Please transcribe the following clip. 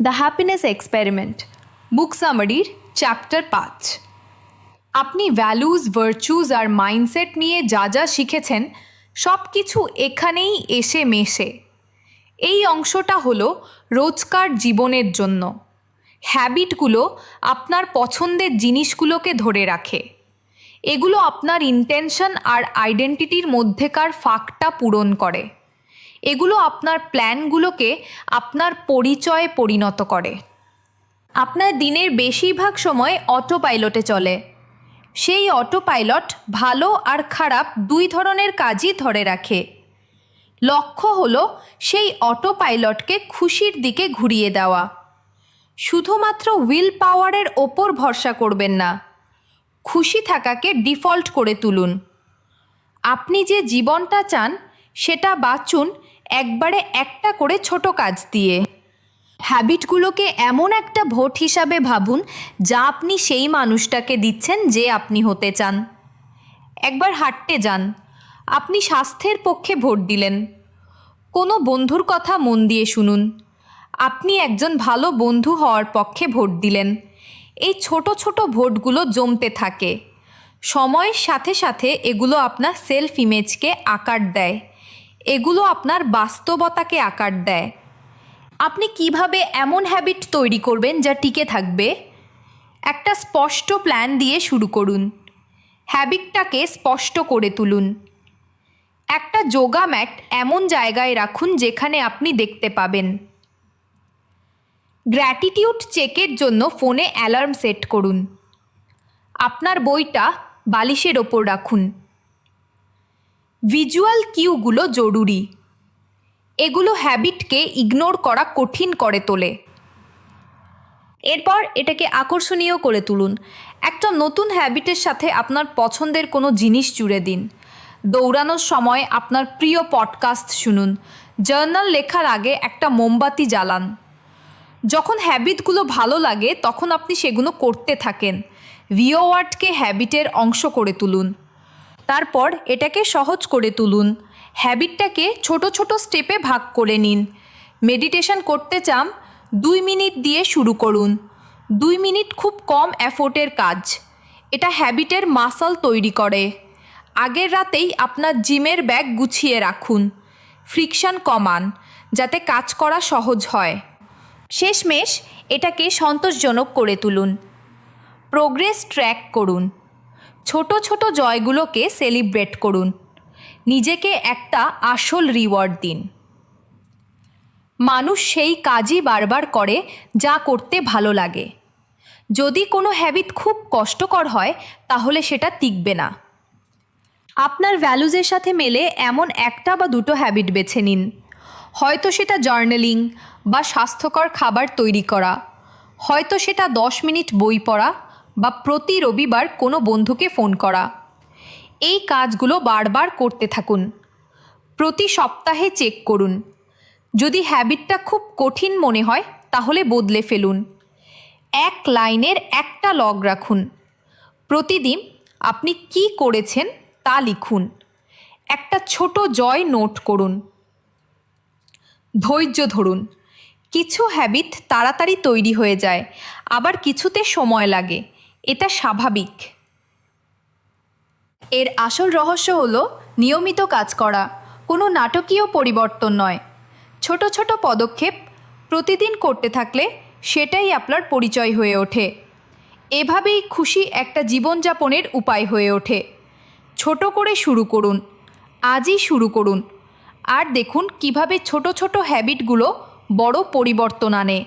The happiness experiment, book সামারির chapter 5। আপনি values, virtues আর mindset নিয়ে যা যা শিখেছেন সব কিছু এখানেই এসে মেশে। এই অংশটা হলো রোজকার জীবনের জন্য। হ্যাবিটগুলো আপনার পছন্দের জিনিসগুলোকে ধরে রাখে। এগুলো আপনার ইন্টেনশন আর আইডেন্টিটির মধ্যেকার ফাঁকটা পূরণ করে। এগুলো আপনার প্ল্যানগুলোকে আপনার পরিচয়ে পরিণত করে। আপনার দিনের বেশিরভাগ সময় অটো পাইলটে চলে। সেই অটো পাইলট ভালো আর খারাপ দুই ধরনের কাজই ধরে রাখে। লক্ষ্য হলো সেই অটো পাইলটকে খুশির দিকে ঘুরিয়ে দেওয়া। শুধুমাত্র উইল পাওয়ারের ওপর ভরসা করবেন না, খুশি থাকাকে ডিফল্ট করে তুলুন। আপনি যে জীবনটা চান সেটা বাঁচুন একবারে একটা করে ছোট কাজ দিয়ে। হ্যাবিটগুলোকে এমন একটা ভোট হিসাবে ভাবুন যা আপনি সেই মানুষটাকে দিচ্ছেন যে আপনি হতে চান। একবার হাঁটতে যান, আপনি স্বাস্থ্যের পক্ষে ভোট দিলেন। কোনো বন্ধুর কথা মন দিয়ে শুনুন, আপনি একজন ভালো বন্ধু হওয়ার পক্ষে ভোট দিলেন। এই ছোট ছোট ভোটগুলো জমতে থাকে। সময়ের সাথে সাথে এগুলো আপনার সেলফ ইমেজকে আকার দেয়, এগুলো আপনার বাস্তবতাকে আকার দেয়। আপনি কিভাবে এমন হ্যাবিট তৈরি করবেন যা টিকে থাকবে? একটা স্পষ্ট প্ল্যান দিয়ে শুরু করুন। হ্যাবিটটাকে স্পষ্ট করে তুলুন। একটা যোগা ম্যাট এমন জায়গায় রাখুন যেখানে আপনি দেখতে পাবেন। গ্র্যাটিটিউড চেকের জন্য ফোনে অ্যালার্ম সেট করুন। আপনার বইটা বালিশের ওপর রাখুন। ভিজুয়াল কিউগুলো জরুরি। এগুলো হ্যাবিটকে ইগনোর করা কঠিন করে তোলে। এরপর এটাকে আকর্ষণীয় করে তুলুন। একটা নতুন হ্যাবিটের সাথে আপনার পছন্দের কোনো জিনিস জুড়ে দিন। দৌড়ানোর সময় আপনার প্রিয় পডকাস্ট শুনুন। জার্নাল লেখার আগে একটা মোমবাতি জ্বালান। যখন হ্যাবিটগুলো ভালো লাগে তখন আপনি সেগুলো করতে থাকেন। ভিওয়ার্ডকে হ্যাবিটের অংশ করে তুলুন। তারপর এটাকে সহজ করে তুলুন। হ্যাবিটটাকে ছোট ছোট স্টেপে ভাগ করে নিন। মেডিটেশন করতে চান, 2 মিনিট দিয়ে শুরু করুন। 2 মিনিট খুব কম এফোর্টের কাজ। এটা হ্যাবিটের মাসল তৈরি করে। আগের রাতেই আপনার জিমের ব্যাগ গুছিয়ে রাখুন। ফ্রিকশন কমান যাতে কাজ করা সহজ হয়। শেষমেশ এটাকে সন্তোষজনক করে তুলুন। প্রোগ্রেস ট্র্যাক করুন। ছোট ছোট জয়গুলোকে সেলিব্রেট করুন। নিজেকে একটা আসল রিওয়ার্ড দিন। মানুষ সেই কাজই বারবার করে যা করতে ভালো লাগে। যদি কোনো হ্যাবিট খুব কষ্টকর হয় তাহলে সেটা টিকবে না। আপনার ভ্যালুজের সাথে মেলে এমন একটা বা দুটো হ্যাবিট বেছে নিন। হয়তো সেটা জার্নালিং বা স্বাস্থ্যকর খাবার তৈরি করা, হয়তো সেটা 10 মিনিট বই পড়া বা প্রতি রবিবার কোনো বন্ধুকে ফোন করা। এই কাজগুলো বারবার করতে থাকুন। প্রতি সপ্তাহে চেক করুন। যদি হ্যাবিটটা খুব কঠিন মনে হয় তাহলে বদলে ফেলুন। এক লাইনের একটা লগ রাখুন। প্রতিদিন আপনি কি করেছেন তা লিখুন। একটা ছোট জয় নোট করুন। ধৈর্য ধরুন। কিছু হ্যাবিট তাড়াতাড়ি তৈরি হয়ে যায়, আবার কিছুতে সময় লাগে। এটা স্বাভাবিক। এর আসল রহস্য হলো নিয়মিত কাজ করা, কোনো নাটকীয় পরিবর্তন নয়। ছোট ছোট পদক্ষেপ প্রতিদিন করতে থাকলে সেটাই আপনার পরিচয় হয়ে ওঠে। এভাবেই খুশি একটা জীবনযাপনের উপায় হয়ে ওঠে। ছোট করে শুরু করুন, আজই শুরু করুন, আর দেখুন কিভাবে ছোট ছোট হ্যাবিটগুলো বড় পরিবর্তন আনে।